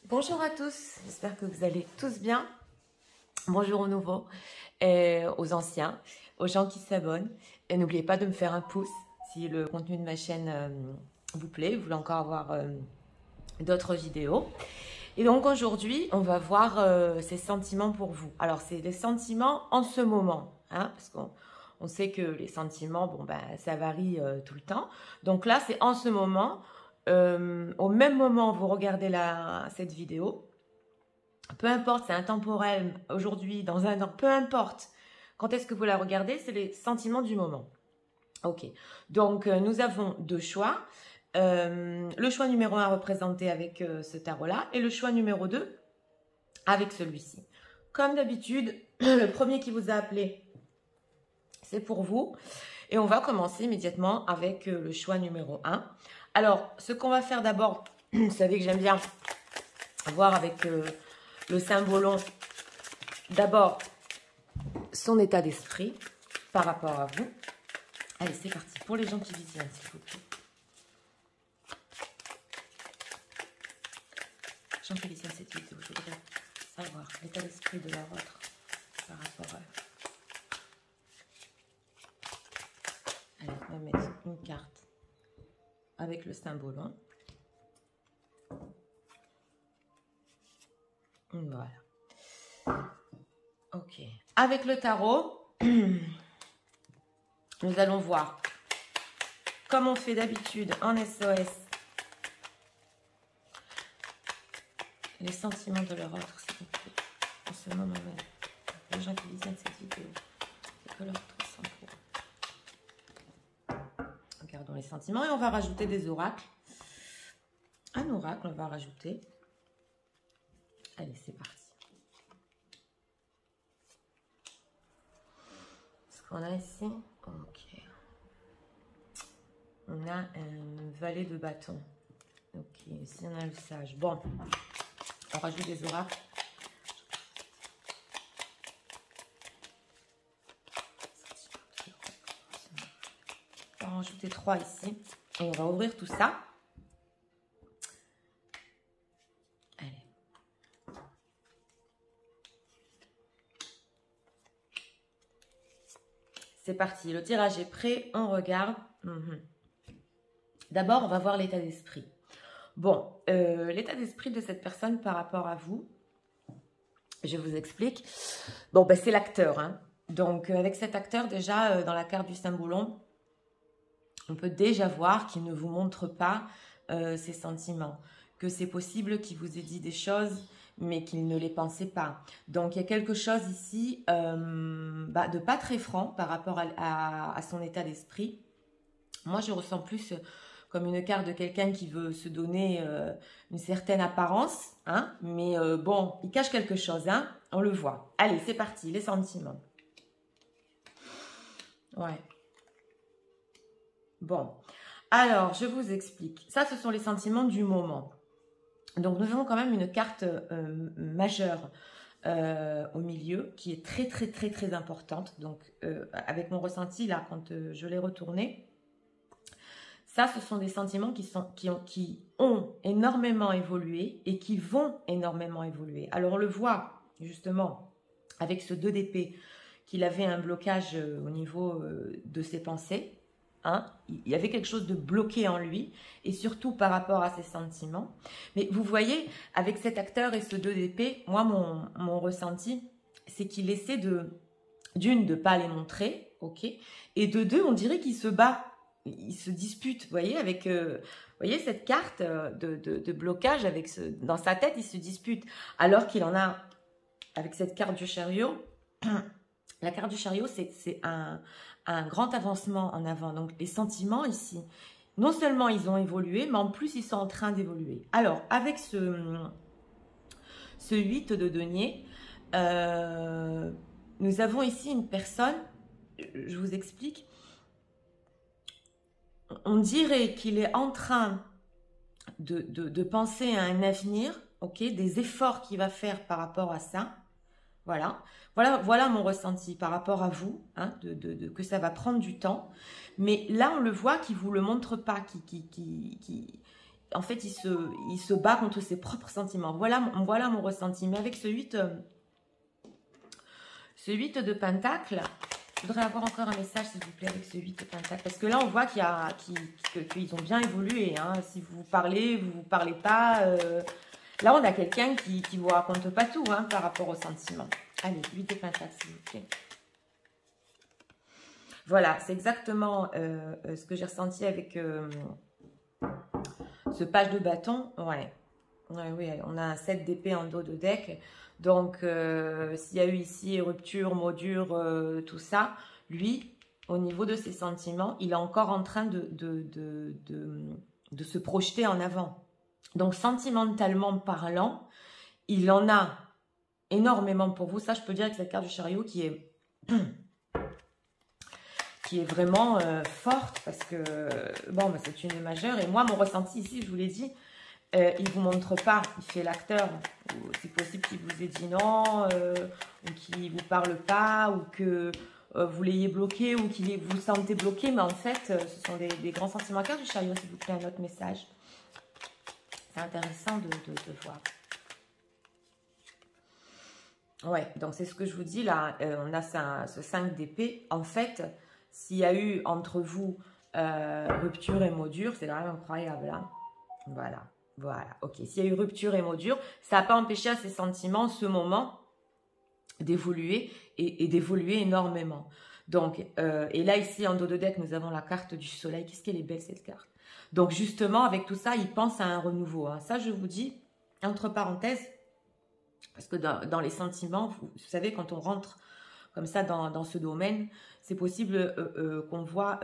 Bonjour à tous, j'espère que vous allez tous bien. Bonjour aux nouveaux, aux anciens, aux gens qui s'abonnent. Et n'oubliez pas de me faire un pouce si le contenu de ma chaîne vous plaît, vous voulez encore avoir d'autres vidéos. Et donc aujourd'hui, on va voir ces sentiments pour vous. Alors c'est les sentiments en ce moment, hein, parce qu'on sait que les sentiments, bon ben ça varie tout le temps. Donc là, c'est en ce moment. Au même moment où vous regardez cette vidéo, peu importe, c'est intemporel, aujourd'hui, dans un an, peu importe quand est-ce que vous la regardez, c'est les sentiments du moment. Ok, donc nous avons deux choix. Le choix numéro 1 représenté avec ce tarot-là et le choix numéro 2 avec celui-ci. Comme d'habitude, le premier qui vous a appelé, c'est pour vous. Et on va commencer immédiatement avec le choix numéro 1. Alors, ce qu'on va faire d'abord, vous savez que j'aime bien voir avec le symbolon, d'abord, son état d'esprit par rapport à vous. Allez, c'est parti. Pour les gens qui visionnent, s'il vous plaît. Gens qui visionnent cette vidéo, je voudrais savoir l'état d'esprit de leur autre par rapport à... Allez, on va mettre une carte avec le symbolon. Voilà. Ok. Avec le tarot, nous allons voir, comme on fait d'habitude en SOS, les sentiments de leur autre, s'il vous plaît, en ce moment même. Les gens qui visionnent cette vidéo, c'est que leur autre ressent pour eux. Regardons les sentiments et on va rajouter des oracles. Un oracle, on va rajouter. Allez, c'est parti. Ce qu'on a ici, ok. On a un valet de bâton. Ok, ici on a le sage. Bon, on rajoute des oracles. On va en rajouter 3 ici. Et on va ouvrir tout ça. C'est parti, le tirage est prêt, on regarde. D'abord, on va voir l'état d'esprit. Bon, l'état d'esprit de cette personne par rapport à vous, je vous explique. Bon, ben, c'est l'acteur. Hein. Donc, avec cet acteur, déjà, dans la carte du symbolon, on peut déjà voir qu'il ne vous montre pas ses sentiments. Que c'est possible qu'il vous ait dit des choses, mais qu'il ne les pensait pas. Donc, il y a quelque chose ici de pas très franc par rapport à son état d'esprit. Moi, je ressens plus comme une carte de quelqu'un qui veut se donner une certaine apparence, hein, mais bon, il cache quelque chose, hein, on le voit. Allez, c'est parti, les sentiments. Ouais. Bon, alors, je vous explique. Ça, ce sont les sentiments du moment. Donc, nous avons quand même une carte majeure au milieu qui est très, très, très, très importante. Donc, avec mon ressenti, là, quand je l'ai retourné, ça, ce sont des sentiments qui ont énormément évolué et qui vont énormément évoluer. Alors, on le voit, justement, avec ce 2 d'épée, qu'il avait un blocage au niveau de ses pensées. Hein, il y avait quelque chose de bloqué en lui et surtout par rapport à ses sentiments. Mais vous voyez, avec cet acteur et ce 2 d'épée, moi, mon ressenti, c'est qu'il essaie d'une, de ne pas les montrer, ok, et de deux, on dirait qu'il se bat, il se dispute, vous voyez, avec voyez, cette carte de blocage, dans sa tête, il se dispute, alors qu'il en a, avec cette carte du chariot, la carte du chariot, c'est un grand avancement en avant. Donc, les sentiments ici, non seulement ils ont évolué, mais en plus, ils sont en train d'évoluer. Alors, avec ce 8 de denier, nous avons ici une personne, je vous explique, on dirait qu'il est en train de penser à un avenir, ok, des efforts qu'il va faire par rapport à ça. Voilà mon ressenti par rapport à vous, hein, que ça va prendre du temps. Mais là, on le voit qu'il ne vous le montre pas, en fait, il se bat contre ses propres sentiments. Voilà mon ressenti. Mais avec ce 8 de Pentacle, je voudrais avoir encore un message, s'il vous plaît, avec ce 8 de Pentacle. Parce que là, on voit qu'ils ont bien évolué. Hein. Si vous parlez, vous ne parlez pas. Là, on a quelqu'un qui ne vous raconte pas tout hein, par rapport aux sentiments. Allez, 8 de Pentacle, s'il vous plaît. Voilà, c'est exactement ce que j'ai ressenti avec ce page de bâton. Ouais, oui, on a un 7 d'épée en dos de deck. Donc, s'il y a eu ici rupture, mot dur, tout ça, lui, au niveau de ses sentiments, il est encore en train de se projeter en avant. Donc, sentimentalement parlant, il en a énormément pour vous. Ça, je peux dire avec cette carte du chariot qui est vraiment forte parce que, bon, bah, c'est une majeure. Et moi, mon ressenti ici, je vous l'ai dit, il ne vous montre pas, il fait l'acteur. C'est possible qu'il vous ait dit non, ou qu'il ne vous parle pas, ou que vous l'ayez bloqué, ou qu'il vous sentez bloqué. Mais en fait, ce sont des grands sentiments. Carte du chariot, s'il vous plaît, un autre message. C'est intéressant de voir. Ouais, donc c'est ce que je vous dis là. On a ce 5 d'épée. En fait, s'il y a eu entre vous rupture et mot dur, c'est quand même incroyable. Hein. Voilà, ok. S'il y a eu rupture et mot dur, ça n'a pas empêché à ces sentiments, ce moment, d'évoluer et d'évoluer énormément. Donc, et là, ici, en dos de deck, nous avons la carte du soleil. Qu'est-ce qu'elle est belle, cette carte. Donc, justement, avec tout ça, il pense à un renouveau. Hein. Ça, je vous dis, entre parenthèses, parce que dans les sentiments, vous savez, quand on rentre comme ça dans ce domaine, c'est possible qu'on voit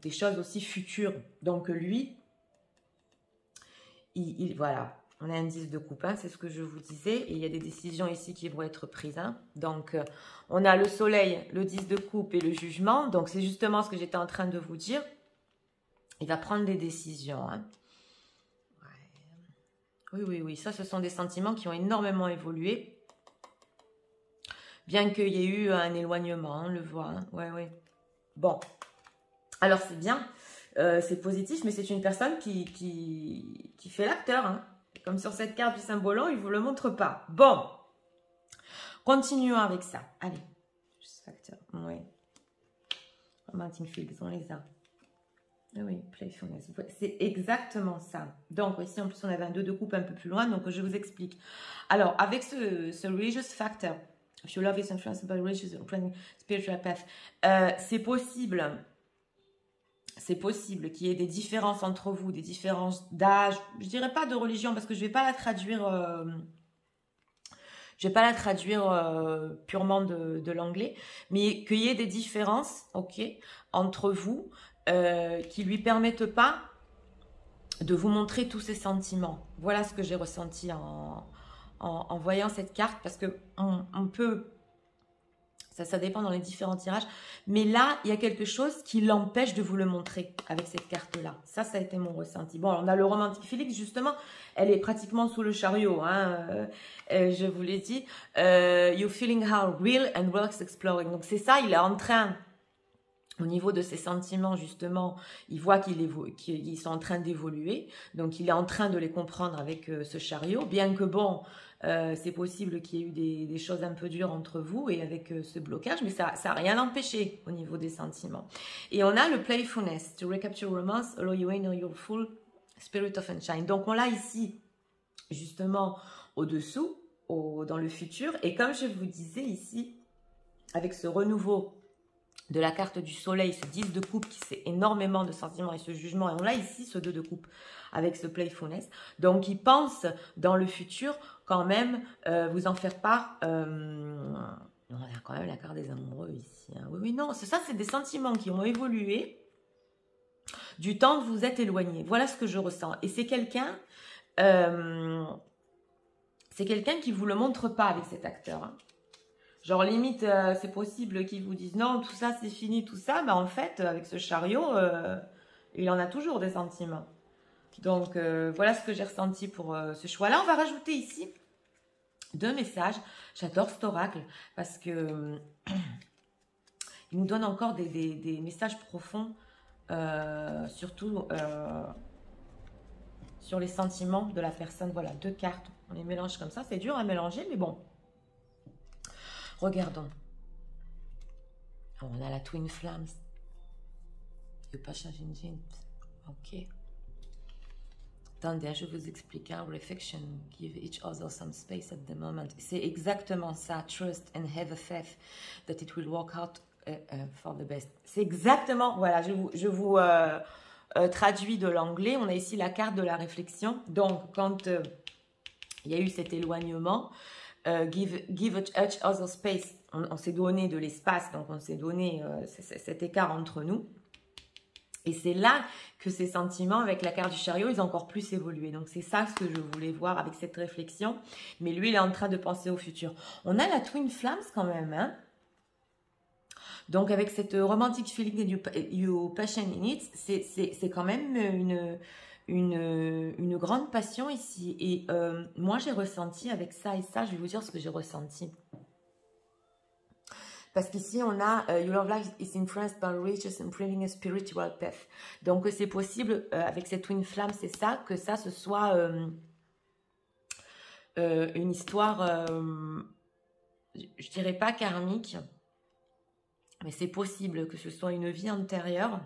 des choses aussi futures. Donc, lui, voilà, on a un 10 de coupe, hein, c'est ce que je vous disais. Et il y a des décisions ici qui vont être prises. Hein. Donc, on a le soleil, le 10 de coupe et le jugement. Donc, c'est justement ce que j'étais en train de vous dire. Il va prendre des décisions. Hein. Oui. Ça, ce sont des sentiments qui ont énormément évolué. Bien qu'il y ait eu un éloignement, on le voit. Hein. Oui. Bon. Alors, c'est bien. C'est positif, mais c'est une personne qui fait l'acteur. Hein. Comme sur cette carte du symbole, il ne vous le montre pas. Bon. Continuons avec ça. Allez. Juste facteur. Oui. Romantic Fields, on les a. Oui, playfulness. C'est exactement ça. Donc, ici, en plus, on avait un 2 de coupe un peu plus loin. Donc, je vous explique. Alors, avec ce religious factor, if your love is influenced by religious or spiritual path, c'est possible qu'il y ait des différences entre vous, des différences d'âge. Je dirais pas de religion parce que je vais pas la traduire. Je vais pas la traduire purement de l'anglais, mais qu'il y ait des différences, ok, entre vous. Qui lui permettent pas de vous montrer tous ses sentiments. Voilà ce que j'ai ressenti en voyant cette carte, parce que on peut, ça dépend dans les différents tirages, mais là, il y a quelque chose qui l'empêche de vous le montrer avec cette carte-là. Ça a été mon ressenti. Bon, on a le romantique Félix, justement, elle est pratiquement sous le chariot, hein, je vous l'ai dit. You're feeling how real and works exploring. Donc, c'est ça, il est en train... Au niveau de ses sentiments, justement, il voit qu'ils sont en train d'évoluer. Donc, il est en train de les comprendre avec ce chariot. Bien que, bon, c'est possible qu'il y ait eu des choses un peu dures entre vous et avec ce blocage. Mais ça n'a rien empêché au niveau des sentiments. Et on a le playfulness. To recapture romance, allow you in your full spirit of sunshine. Donc, on l'a ici, justement, au-dessous, dans le futur. Et comme je vous disais ici, avec ce renouveau de la carte du soleil, ce 10 de coupe qui sait énormément de sentiments et ce jugement. Et on a ici ce 2 de coupe avec ce playfulness. Donc, il pense dans le futur quand même vous en faire part. On a quand même la carte des amoureux ici. Hein. Oui, non, ça, c'est des sentiments qui ont évolué du temps que vous êtes éloigné. Voilà ce que je ressens. Et c'est quelqu'un qui ne vous le montre pas avec cet acteur. Hein. Genre, limite, c'est possible qu'ils vous disent non, tout ça, c'est fini, tout ça. Mais en fait, avec ce chariot, il en a toujours des sentiments. Donc, voilà ce que j'ai ressenti pour ce choix-là. On va rajouter ici 2 messages. J'adore cet oracle parce que il nous donne encore des messages profonds, surtout sur les sentiments de la personne. Voilà, 2 cartes. On les mélange comme ça. C'est dur à mélanger, mais bon. Regardons. On a la Twin Flames. Le Passion Engine. Ok. Attendez, je vous explique. Hein. Reflection, give each other some space at the moment. C'est exactement ça. Trust and have a faith that it will work out for the best. C'est exactement, voilà, je vous traduis de l'anglais. On a ici la carte de la réflexion. Donc, quand il y a eu cet éloignement, give each other space. On s'est donné de l'espace, donc on s'est donné cet écart entre nous. Et c'est là que ces sentiments, avec la carte du chariot, ils ont encore plus évolué. Donc, c'est ça ce que je voulais voir avec cette réflexion. Mais lui, il est en train de penser au futur. On a la Twin Flames quand même. Hein. Donc, avec cette romantic feeling you passion in it, c'est quand même une grande passion ici. Et moi, j'ai ressenti avec ça et ça, je vais vous dire ce que j'ai ressenti. Parce qu'ici, on a Your love life is influenced by riches and bringing a spiritual path. Donc, c'est possible, avec cette Twin Flamme, c'est ça, que ça, ce soit une histoire, je dirais pas karmique, mais c'est possible que ce soit une vie antérieure.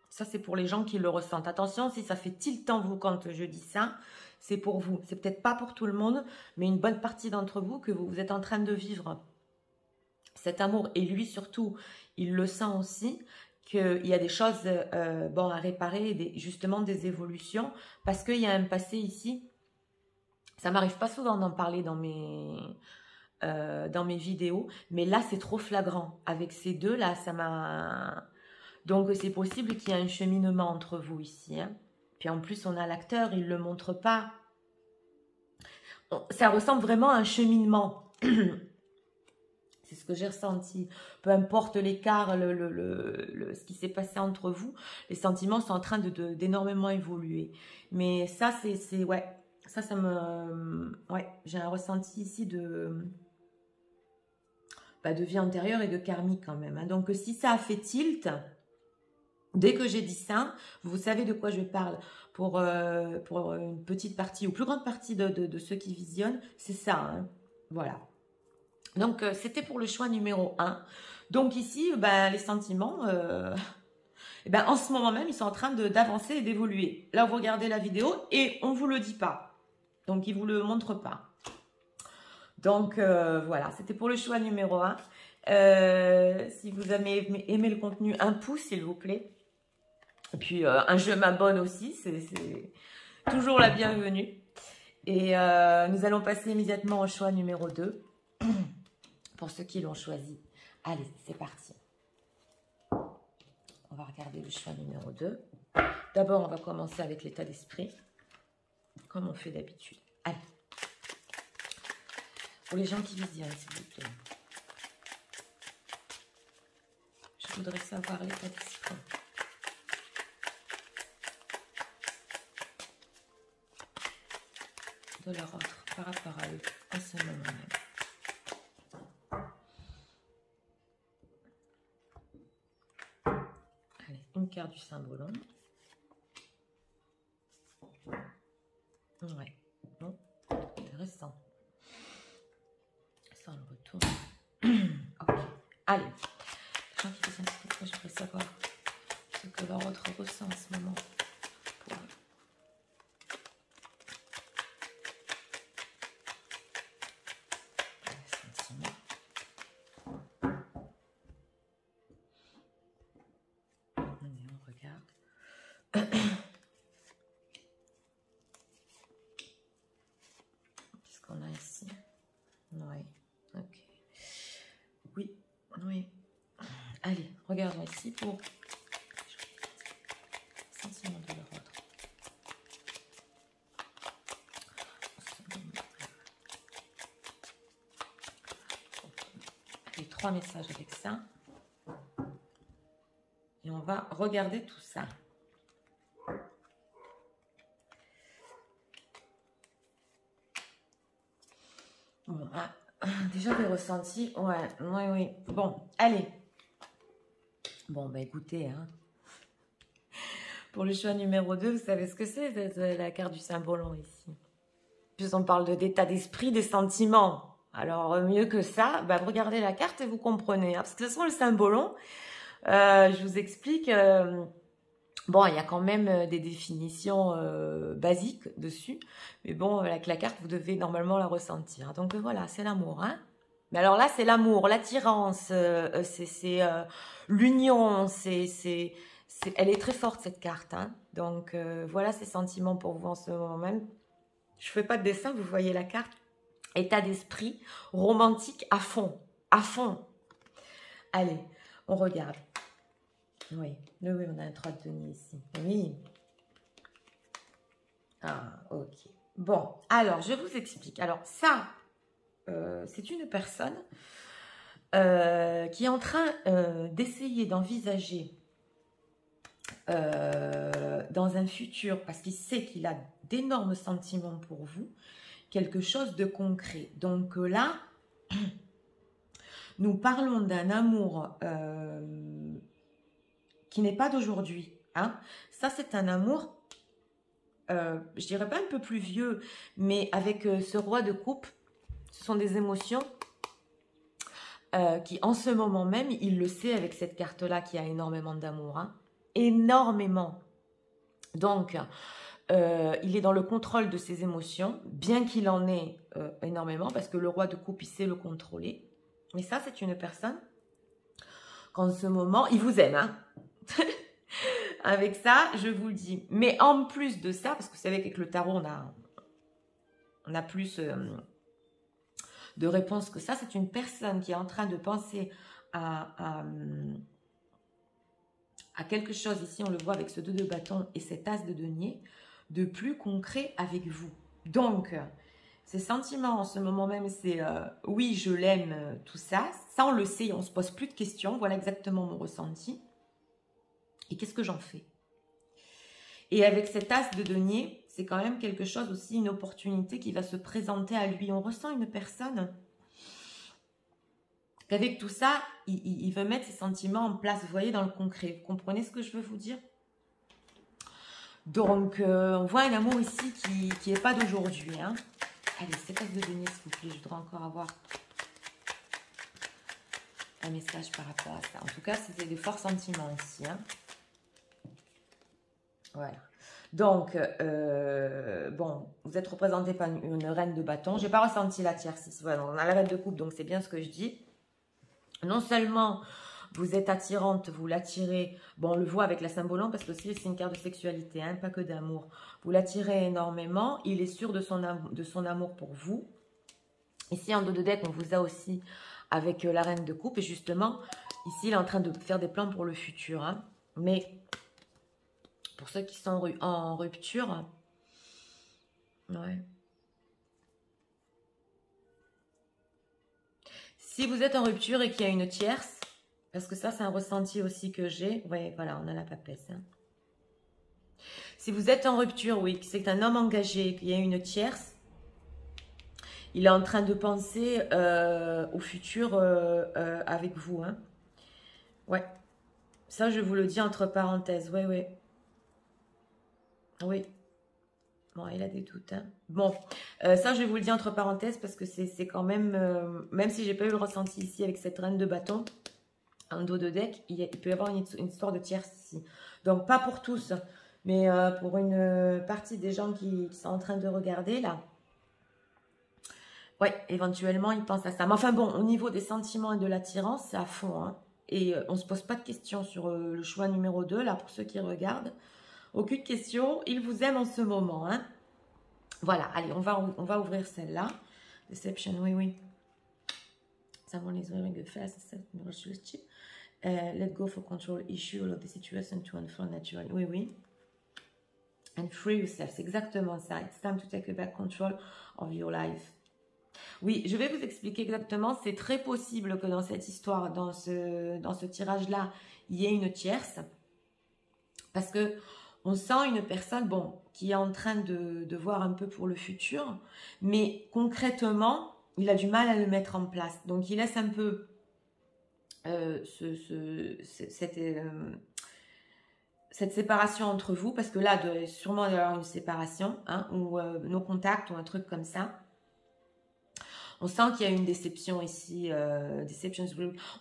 Ça, c'est pour les gens qui le ressentent. Attention, si ça fait tilt en vous quand je dis ça, c'est pour vous. C'est peut-être pas pour tout le monde, mais une bonne partie d'entre vous que vous êtes en train de vivre cet amour, et lui surtout, il le sent aussi, qu'il y a des choses bon, à réparer, justement des évolutions, parce qu'il y a un passé ici. Ça m'arrive pas souvent d'en parler dans mes vidéos, mais là c'est trop flagrant. Avec ces deux là, ça m'a... Donc c'est possible qu'il y ait un cheminement entre vous ici. Hein. Puis en plus on a l'acteur, il le montre pas. Ça ressemble vraiment à un cheminement. C'est ce que j'ai ressenti. Peu importe l'écart, ce qui s'est passé entre vous, les sentiments sont en train d'énormément évoluer. Mais ça, c'est ouais. Ça me... Ouais, j'ai un ressenti ici de vie antérieure et de karmique quand même. Hein. Donc, si ça a fait tilt, dès que j'ai dit ça, vous savez de quoi je parle. Pour une petite partie ou plus grande partie de ceux qui visionnent, c'est ça. Hein. Voilà. Donc, c'était pour le choix numéro 1. Donc ici, les sentiments, en ce moment même, ils sont en train d'avancer et d'évoluer. Là, vous regardez la vidéo et on ne vous le dit pas. Donc, ils ne vous le montrent pas. Donc, voilà, c'était pour le choix numéro 1. Si vous avez aimé le contenu, un pouce, s'il vous plaît. Et puis, un je m'abonne aussi, c'est toujours la bienvenue. Et nous allons passer immédiatement au choix numéro 2. Pour ceux qui l'ont choisi. Allez, c'est parti. On va regarder le choix numéro 2. D'abord, on va commencer avec l'état d'esprit, comme on fait d'habitude. Allez. Pour les gens qui visionnent, s'il vous plaît. Je voudrais savoir l'état d'esprit. De leur autre par rapport à eux en ce moment même. Une carte du Saint-Brouillon. Ouais, bon, intéressant. Ça, on le retourne. Ok, allez. Les gens qui font un petit peu, je voudrais savoir ce que leur autre ressent en ce moment. Pour eux. Qu'est-ce qu'on a ici? Oui, ok. Oui, oui. Allez, regardons ici pour sentiment de leur autre. Allez, 3 messages avec ça. Et on va regarder tout ça. Bon, déjà des ressentis, ouais, oui. Bon, allez. Bon, écoutez, hein. Pour le choix numéro 2, vous savez ce que c'est, la carte du Saint-Ballon ici. Puis on parle d'état d'esprit, des sentiments. Alors, mieux que ça, bah, regardez la carte et vous comprenez. Hein, parce que de toute façon, le Saint-Ballon, je vous explique, bon, il y a quand même des définitions basiques dessus. Mais bon, avec la carte, vous devez normalement la ressentir. Donc voilà, c'est l'amour. Hein. Mais alors là, c'est l'amour, l'attirance, c'est l'union, elle est très forte cette carte. Hein. Donc voilà ces sentiments pour vous en ce moment même. Je ne fais pas de dessin, vous voyez la carte. État d'esprit romantique à fond. À fond. Allez, on regarde. Oui, oui, on a un 3 de denier ici. Oui. Ah, ok. Bon, alors, je vous explique. Alors, ça, c'est une personne qui est en train d'essayer d'envisager dans un futur, parce qu'il sait qu'il a d'énormes sentiments pour vous, quelque chose de concret. Donc là, nous parlons d'un amour qui n'est pas d'aujourd'hui. Hein. Ça, c'est un amour, je dirais pas un peu plus vieux, mais avec ce roi de coupe, ce sont des émotions qui, en ce moment même, il le sait avec cette carte-là qui a énormément d'amour. Hein. Énormément. Donc, il est dans le contrôle de ses émotions, bien qu'il en ait énormément, parce que le roi de coupe, il sait le contrôler. Mais ça, c'est une personne qu'en ce moment, il vous aime. Hein. Avec ça, je vous le dis. Mais en plus de ça, parce que vous savez qu'avec le tarot, on a plus de réponses que ça. C'est une personne qui est en train de penser à quelque chose. Ici, on le voit avec ce 2 de bâton et cet as de denier, de plus concret avec vous. Donc, ces sentiments en ce moment même, c'est oui, je l'aime, tout ça. Ça, on le sait, on ne se pose plus de questions. Voilà exactement mon ressenti. Et qu'est-ce que j'en fais? Et avec cet as de denier, c'est quand même quelque chose aussi, une opportunité qui va se présenter à lui. On ressent une personne qu'avec tout ça, il veut mettre ses sentiments en place, vous voyez, dans le concret. Vous comprenez ce que je veux vous dire? Donc, on voit un amour ici qui n'est pas d'aujourd'hui. Hein. Allez, cet as de denier, s'il vous plaît, je voudrais encore avoir un message par rapport à ça. En tout cas, c'était de forts sentiments aussi. Hein. Voilà. Donc, bon, vous êtes représenté par une reine de bâton. Je n'ai pas ressenti la tierce ici. Voilà, on a la reine de coupe, donc c'est bien ce que je dis. Non seulement vous êtes attirante, vous l'attirez, bon, on le voit avec la Saint-Ballon, parce que aussi c'est une carte de sexualité, hein, pas que d'amour. Vous l'attirez énormément, il est sûr de son amour pour vous. Ici, en dos de deck, on vous a aussi avec la reine de coupe. Et justement, ici, il est en train de faire des plans pour le futur. Hein. Mais pour ceux qui sont en rupture, ouais. Si vous êtes en rupture et qu'il y a une tierce, parce que ça, c'est un ressenti aussi que j'ai. Oui, voilà, on a la papesse. Hein. Si vous êtes en rupture, oui, que c'est un homme engagé, qu'il y a une tierce, il est en train de penser au futur avec vous. Hein. Ouais. Ça, je vous le dis entre parenthèses. Oui, oui. Oui. Bon, il a des doutes. Hein. Bon, ça, je vais vous le dire entre parenthèses parce que c'est quand même... même si j'ai pas eu le ressenti ici avec cette reine de bâton, en dos de deck, il peut y avoir une histoire de tierce ici. Donc, pas pour tous, mais pour une partie des gens qui sont en train de regarder, là. Ouais, éventuellement, ils pensent à ça. Mais enfin bon, au niveau des sentiments et de l'attirance, c'est à fond. Hein. Et on ne se pose pas de questions sur le choix numéro 2, là, pour ceux qui regardent. Aucune question, il vous aime en ce moment. Hein. Voilà, allez, on va ouvrir celle-là. Deception, oui, oui. Someone is wearing a fast relationship. Let go for control issue of the situation to unfold naturally. Oui, oui. And free yourself, c'est exactement ça. It's time to take back control of your life. Oui, je vais vous expliquer exactement. C'est très possible que dans cette histoire, dans ce tirage-là, il y ait une tierce. Parce que on sent une personne, bon, qui est en train de voir un peu pour le futur, mais concrètement, il a du mal à le mettre en place. Donc, il laisse un cette séparation entre vous, parce que là, il doit sûrement y avoir une séparation, hein, ou nos contacts, ou un truc comme ça. On sent qu'il y a une déception ici,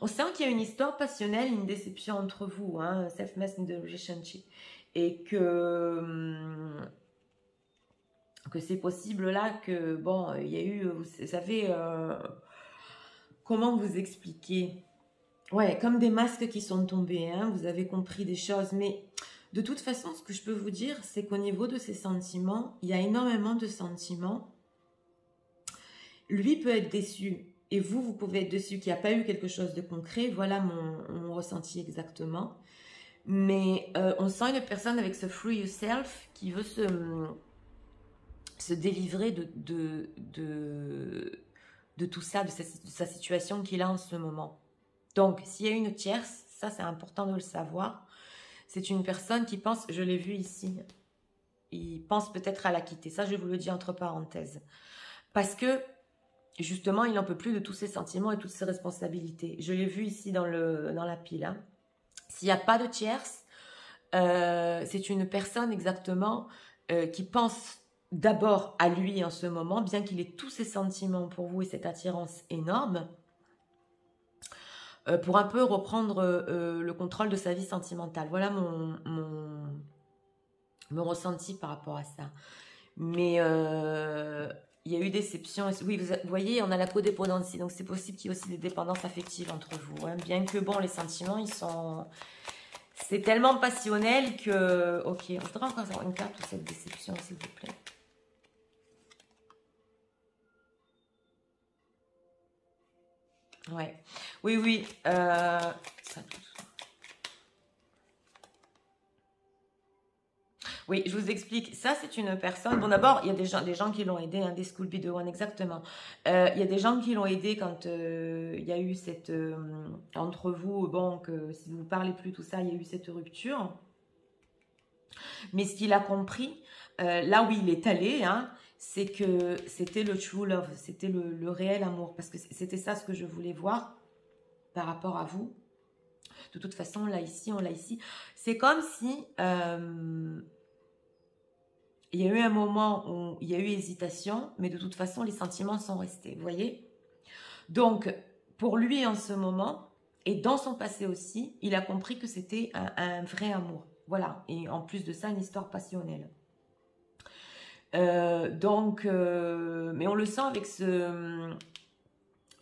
on sent qu'il y a une histoire passionnelle, une déception entre vous, hein, self-mess in the relationship, et que c'est possible là que, bon, il y a eu, vous savez, comment vous expliquer? Ouais, comme des masques qui sont tombés, hein, vous avez compris des choses, mais de toute façon, ce que je peux vous dire, c'est qu'au niveau de ces sentiments, il y a énormément de sentiments. Lui peut être déçu, et vous pouvez être déçu qu'il n'y a pas eu quelque chose de concret, voilà mon ressenti exactement. Mais on sent une personne avec ce free yourself qui veut se délivrer de tout ça, de sa situation qu'il a en ce moment. Donc, s'il y a une tierce, ça c'est important de le savoir, c'est une personne qui pense, je l'ai vu ici, il pense peut-être à la quitter, ça je vous le dis entre parenthèses, parce que justement il n'en peut plus de tous ses sentiments et toutes ses responsabilités. Je l'ai vu ici dans la pile, hein. S'il n'y a pas de tierce, c'est une personne exactement qui pense d'abord à lui en ce moment, bien qu'il ait tous ses sentiments pour vous et cette attirance énorme, pour un peu reprendre le contrôle de sa vie sentimentale. Voilà mon ressenti par rapport à ça. Mais il y a eu déception. Oui, vous voyez, on a la codépendance, donc c'est possible qu'il y ait aussi des dépendances affectives entre vous. Hein. Bien que, bon, les sentiments, ils sont... C'est tellement passionnel que... Ok, je voudrais encore avoir une carte pour cette déception, s'il vous plaît. Ouais. Oui, oui. Oui, je vous explique. Ça, c'est une personne... Bon, d'abord, il y a des gens qui l'ont aidé, hein, des School Be The One, exactement. Il y a des gens qui l'ont aidé quand il y a eu cette... entre vous, bon, que si vous ne parlez plus, tout ça, il y a eu cette rupture. Mais ce qu'il a compris, là où il est allé, hein, c'est que c'était le true love, c'était le réel amour. Parce que c'était ça ce que je voulais voir par rapport à vous. De toute façon, on l'a ici, on l'a ici. C'est comme si... il y a eu un moment où il y a eu hésitation, mais de toute façon, les sentiments sont restés, vous voyez? Donc, pour lui en ce moment, et dans son passé aussi, il a compris que c'était un vrai amour. Voilà, et en plus de ça, une histoire passionnelle. Mais on le sent avec ce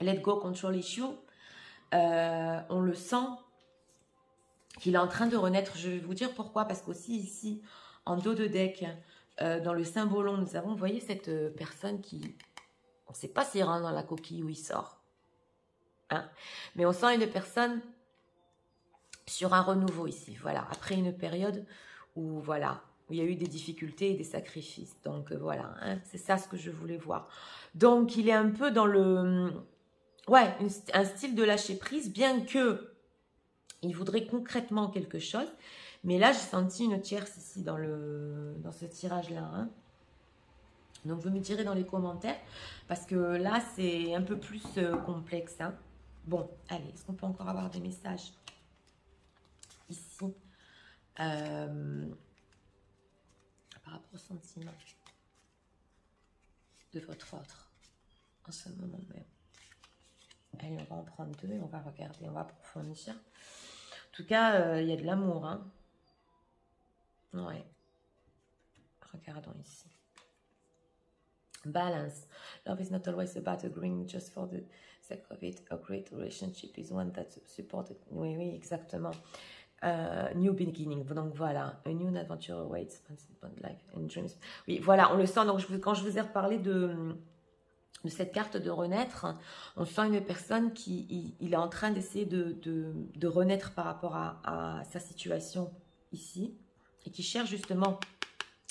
Let Go Control Issue, on le sent qu'il est en train de renaître. Je vais vous dire pourquoi, parce qu'aussi ici, en dos de deck, dans le symbolon, nous avons, vous voyez, cette personne qui, on ne sait pas s'il rentre dans la coquille ou il sort. Hein, mais on sent une personne sur un renouveau ici, voilà, après une période où, voilà, où il y a eu des difficultés et des sacrifices. Donc, voilà, hein, c'est ça ce que je voulais voir. Donc, il est un peu dans le... Ouais, un style de lâcher prise, bien que il voudrait concrètement quelque chose. Mais là, j'ai senti une tierce ici dans ce tirage-là. Hein. Donc, vous me direz dans les commentaires, parce que là, c'est un peu plus complexe. Hein. Bon, allez, est-ce qu'on peut encore avoir des messages ici par rapport au sentiment de votre autre en ce moment même. Allez, on va en prendre deux et on va regarder, on va approfondir. En tout cas, il y a de l'amour. Hein. Ouais. Regardons ici. Balance. Love is not always about agreeing just for the sake of it. A great relationship is one that supported. Oui, oui, exactement. New beginning. Donc voilà. A new adventure awaits. Life and dreams. Oui, voilà, on le sent. Donc quand je vous ai reparlé de cette carte de renaître, on sent une personne qui il est en train d'essayer de renaître par rapport à sa situation ici et qui cherche justement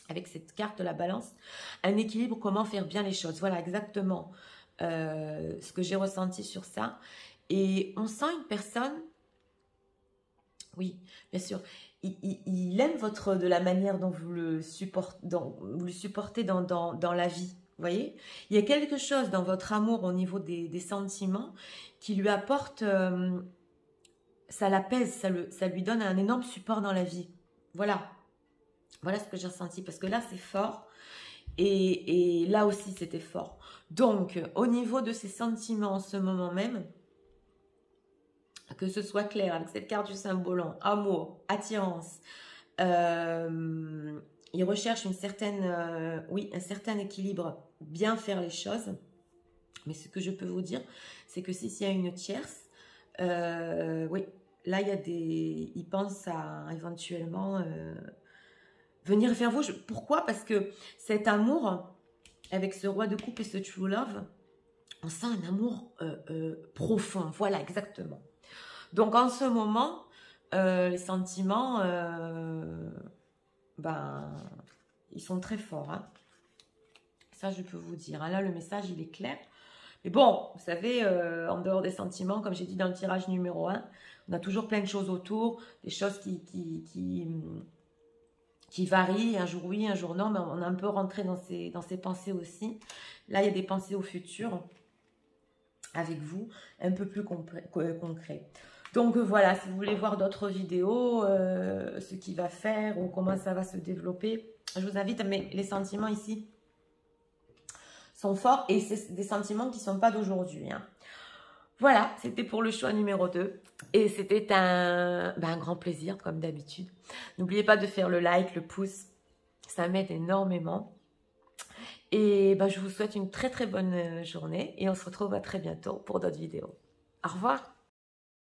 avec cette carte de la balance un équilibre, comment faire bien les choses. Voilà exactement ce que j'ai ressenti sur ça. Et on sent une personne, oui bien sûr, il aime de la manière dont vous le supportez, dans la vie. Vous voyez, il y a quelque chose dans votre amour au niveau des sentiments qui lui apporte, ça l'apaise, ça lui donne un énorme support dans la vie. Voilà. Voilà ce que j'ai ressenti. Parce que là, c'est fort. Et là aussi, c'était fort. Donc, au niveau de ces sentiments en ce moment même, que ce soit clair avec cette carte du Saint-Volant, amour, attirance, il recherche une certaine, oui, un certain équilibre, bien faire les choses. Mais ce que je peux vous dire, c'est que s'il y a une tierce, oui, là, il pense à éventuellement venir vers vous. Pourquoi? Parce que cet amour, avec ce roi de coupe et ce true love, on sent un amour profond. Voilà, exactement. Donc, en ce moment, les sentiments, ben, ils sont très forts. Hein. Ça, je peux vous dire. Hein. Là, le message, il est clair. Mais bon, vous savez, en dehors des sentiments, comme j'ai dit dans le tirage numéro 1, on a toujours plein de choses autour, des choses qui varient, un jour oui, un jour non, mais on est un peu rentré dans ces pensées aussi. Là, il y a des pensées au futur avec vous, un peu plus concret. Donc voilà, si vous voulez voir d'autres vidéos, ce qu'il va faire ou comment ça va se développer, je vous invite, mais les sentiments ici sont forts et c'est des sentiments qui ne sont pas d'aujourd'hui. Hein. Voilà, c'était pour le choix numéro 2 et c'était un grand plaisir comme d'habitude. N'oubliez pas de faire le like, le pouce, ça m'aide énormément. Et je vous souhaite une très très bonne journée et on se retrouve à très bientôt pour d'autres vidéos. Au revoir.